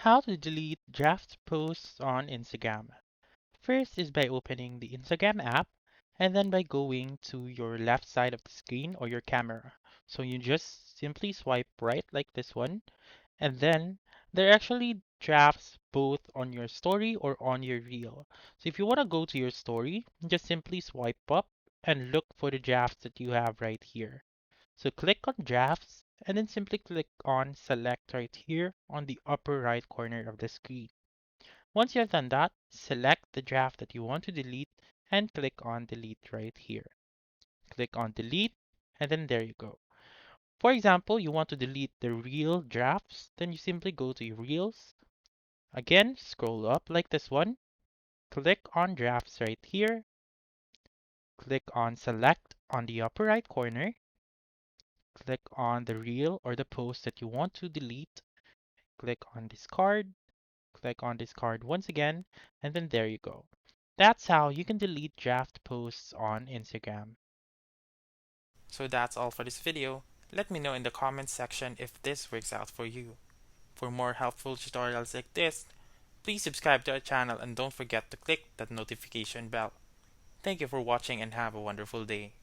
How to delete draft posts on Instagram. First is by opening the Instagram app and then by going to your left side of the screen or your camera. So you just simply swipe right like this one, and then there are actually drafts both on your story or on your reel. So if you want to go to your story, just simply swipe up and look for the drafts that you have right here. So click on drafts and then simply click on select right here on the upper right corner of the screen. Once you have done that, select the draft that you want to delete and click on delete right here. Click on delete and then there you go. For example, you want to delete the reel drafts, then you simply go to your reels. Again, scroll up like this one. Click on drafts right here. Click on select on the upper right corner. Click on the reel or the post that you want to delete. Click on discard. Click on discard once again, and then there you go. That's how you can delete draft posts on Instagram. So that's all for this video. Let me know in the comments section if this works out for you. For more helpful tutorials like this, please subscribe to our channel and don't forget to click that notification bell. Thank you for watching and have a wonderful day.